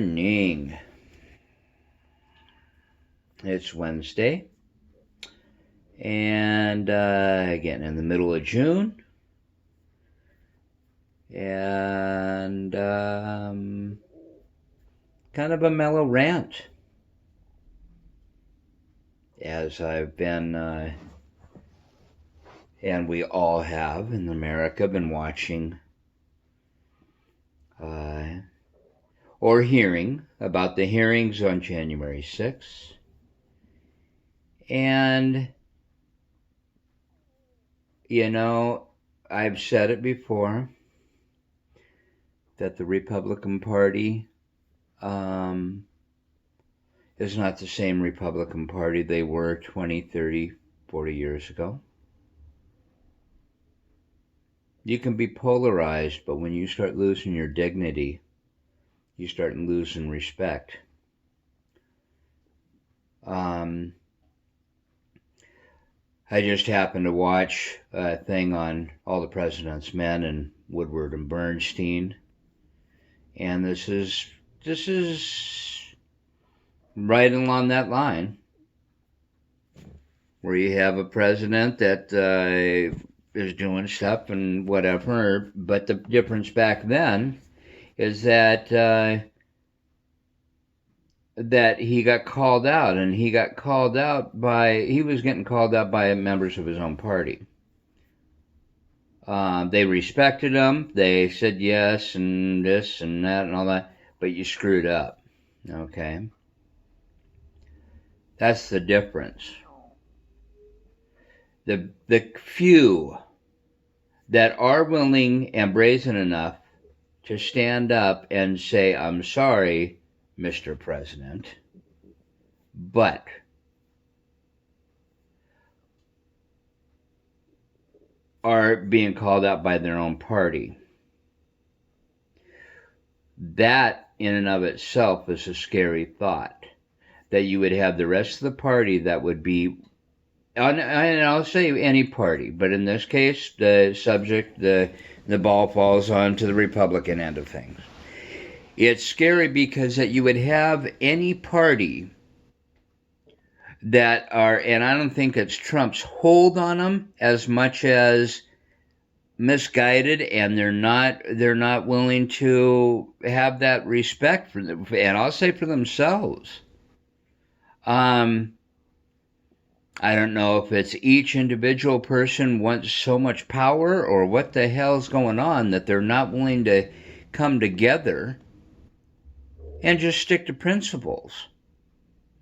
morning. It's Wednesday, and again in the middle of June, and kind of a mellow rant, as I've been, and we all have in America, been watching or hearing about the hearings on January 6th. And, I've said it before, that the Republican Party is not the same Republican Party they were 20, 30, 40 years ago. You can be polarized, but when you start losing your dignity, you start losing respect. I just happened to watch a thing on All the President's Men and Woodward and Bernstein, and this is right along that line, where you have a president that is doing stuff and whatever, but the difference back then is that he got called out, and he was getting called out by members of his own party. They respected him. They said yes and this and that and all that, but you screwed up. Okay? That's the difference. The few that are willing and brazen enough to stand up and say, "I'm sorry, Mr. President, but are being called out by their own party." That in and of itself is a scary thought, that you would have the rest of the party that would be, and I'll say any party, but in this case, the ball falls on to the Republican end of things. It's scary because that you would have any party that are, and I don't think it's Trump's hold on them as much as misguided, and they're not willing to have that respect for them, and I'll say for themselves. I don't know if it's each individual person wants so much power or what the hell's going on that they're not willing to come together and just stick to principles.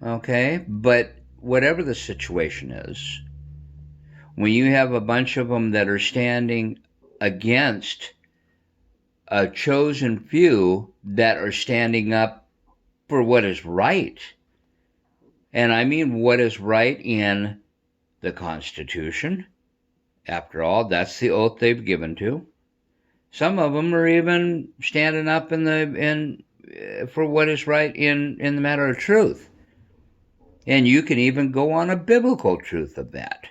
Okay? But whatever the situation is, when you have a bunch of them that are standing against a chosen few that are standing up for what is right, and I mean what is right in the Constitution. After all, that's the oath they've given to. Some of them are even standing up for what is right in the matter of truth. And you can even go on a biblical truth of that.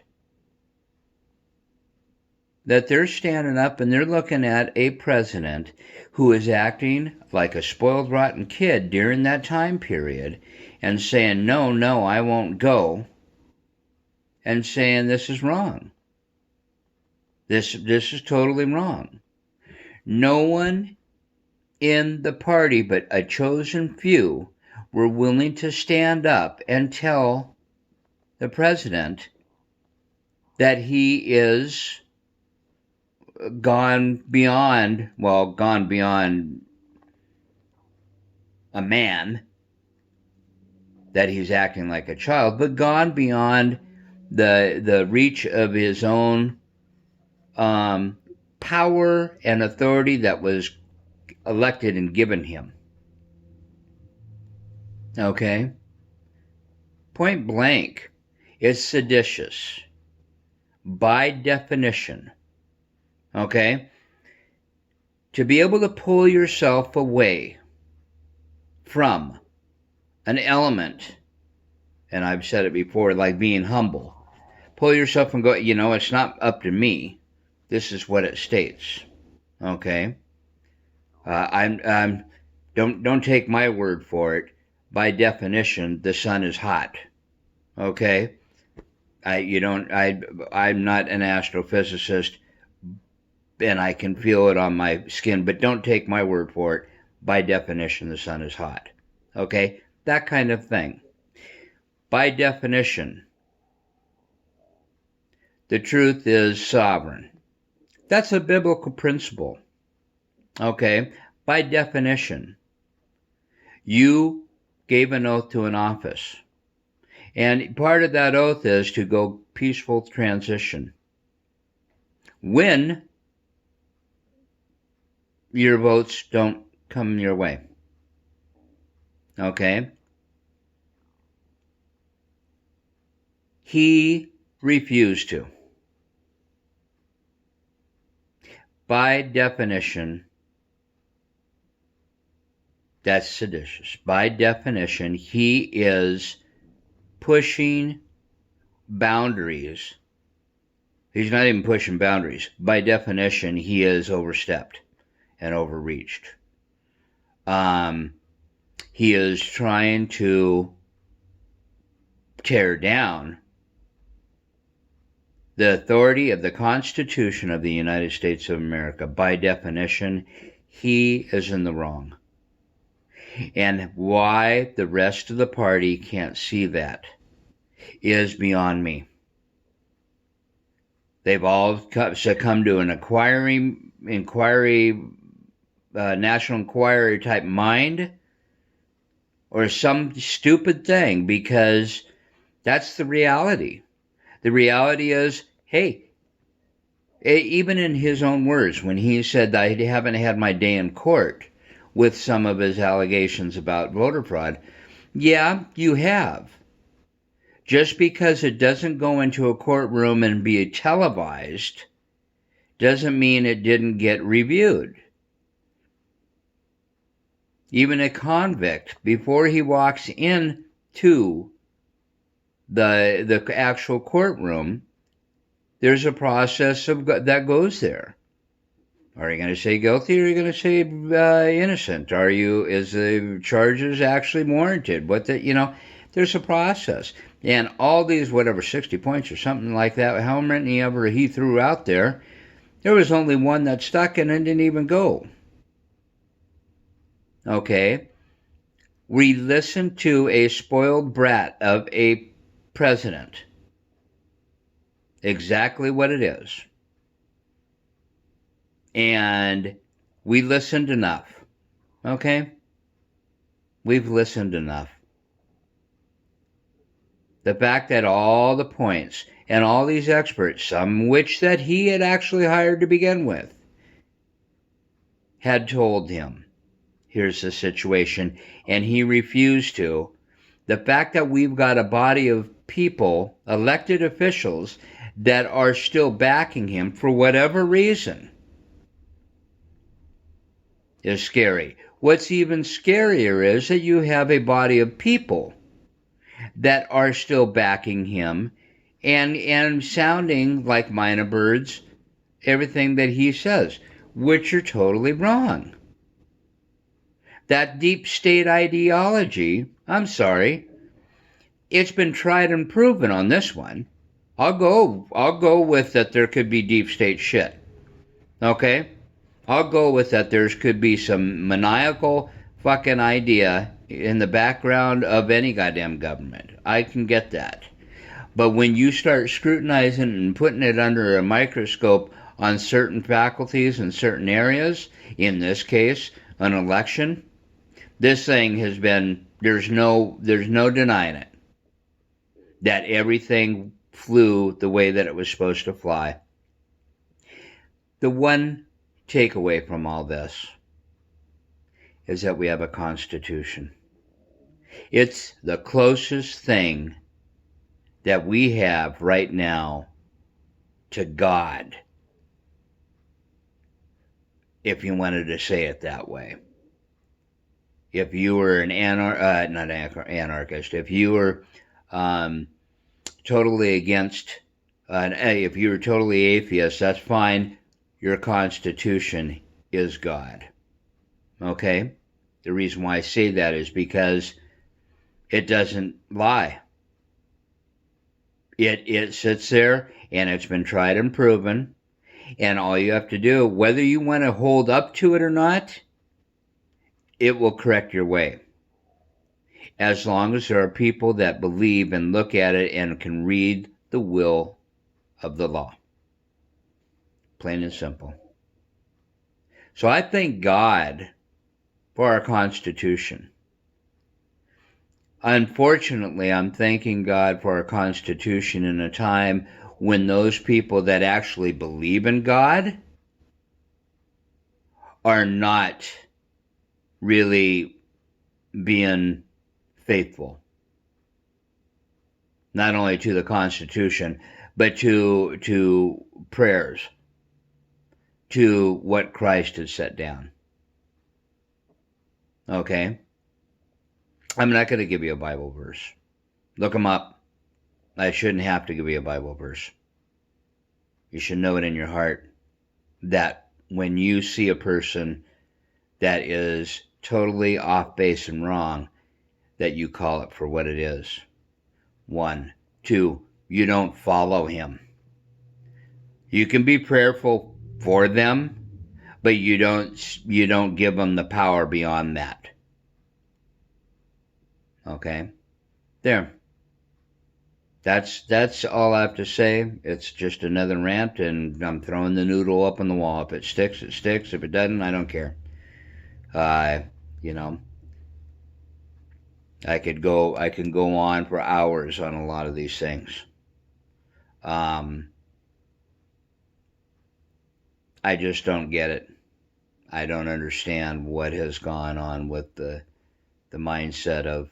That they're standing up and they're looking at a president who is acting like a spoiled, rotten kid during that time period and saying, no, I won't go, and saying this is wrong. This is totally wrong. No one in the party but a chosen few were willing to stand up and tell the president that he is gone beyond a man, that he's acting like a child, but gone beyond the reach of his own power and authority that was elected and given him. Okay? Point blank, it's seditious by definition. Okay? To be able to pull yourself away from an element, and I've said it before, like being humble. Pull yourself and go, it's not up to me. This is what it states. Okay? Don't Don't take my word for it. By definition, the sun is hot. Okay? I'm not an astrophysicist, and I can feel it on my skin, but don't take my word for it. By definition, the sun is hot. Okay? That kind of thing. By definition, the truth is sovereign. That's a biblical principle. Okay? By definition, you gave an oath to an office. And part of that oath is to go peaceful transition. When your votes don't come your way. Okay? He refused to. By definition, that's seditious. By definition, he is pushing boundaries. He's not even pushing boundaries. By definition, he is overstepped and overreached. He is trying to tear down the authority of the Constitution of the United States of America. By definition, he is in the wrong. And why the rest of the party can't see that is beyond me. They've all succumbed to an national inquiry type mind, or some stupid thing, because that's the reality. The reality is, hey, even in his own words, when he said, I haven't had my day in court with some of his allegations about voter fraud, yeah, you have. Just because it doesn't go into a courtroom and be televised doesn't mean it didn't get reviewed. Even a convict, before he walks into the actual courtroom, there's a process that goes there. Are you going to say guilty, or are you going to say innocent? Is the charges actually warranted? There's a process. And all these, 60 points or something like that, how many ever he threw out there, there was only one that stuck and it didn't even go. Okay? We listened to a spoiled brat of a president. Exactly what it is. And we listened enough. Okay? We've listened enough. The fact that all the points and all these experts, some which that he had actually hired to begin with, had told him, here's the situation, and he refused to. The fact that we've got a body of people, elected officials, that are still backing him for whatever reason is scary. What's even scarier is that you have a body of people that are still backing him and sounding like minor birds, everything that he says, which are totally wrong. That deep state ideology, I'm sorry, it's been tried and proven on this one. I'll go with that there could be deep state shit. Okay? I'll go with that there could be some maniacal fucking idea in the background of any goddamn government. I can get that. But when you start scrutinizing and putting it under a microscope on certain faculties in certain areas, in this case, an election, this thing has been, there's no denying it, that everything flew the way that it was supposed to fly. The one takeaway from all this is that we have a constitution. It's the closest thing that we have right now to God, if you wanted to say it that way. If you were an anarchist, if you were totally against, if you were totally atheist, that's fine. Your constitution is God. Okay? The reason why I say that is because it doesn't lie. It sits there, and it's been tried and proven, and all you have to do, whether you want to hold up to it or not, it will correct your way. As long as there are people that believe and look at it and can read the will of the law. Plain and simple. So I thank God for our Constitution. Unfortunately, I'm thanking God for our Constitution in a time when those people that actually believe in God are not really being faithful. Not only to the Constitution, but to prayers, to what Christ has set down. Okay? I'm not going to give you a Bible verse. Look them up. I shouldn't have to give you a Bible verse. You should know it in your heart that when you see a person that is totally off base and wrong, that you call it for what it is. 1. 2, you don't follow him. You can be prayerful for them, but you don't give them the power beyond that. Okay? There. That's all I have to say. It's just another rant, and I'm throwing the noodle up on the wall. If it sticks, it sticks. If it doesn't, I don't care. You know, I can go on for hours on a lot of these things. I just don't get it. I don't understand what has gone on with the mindset of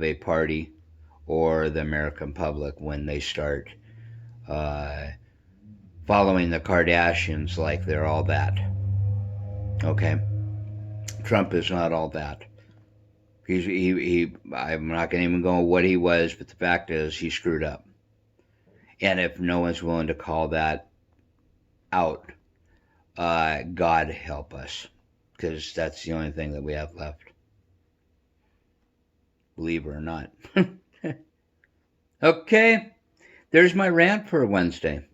a party or the American public when they start following the Kardashians like they're all that. Okay? Trump is not all that. I'm not going to even go what he was, but the fact is he screwed up. And if no one's willing to call that out, God help us, because that's the only thing that we have left. Believe it or not. Okay, there's my rant for Wednesday.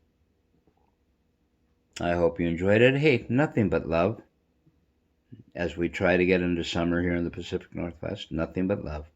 I hope you enjoyed it. Hey, nothing but love. As we try to get into summer here in the Pacific Northwest, nothing but love.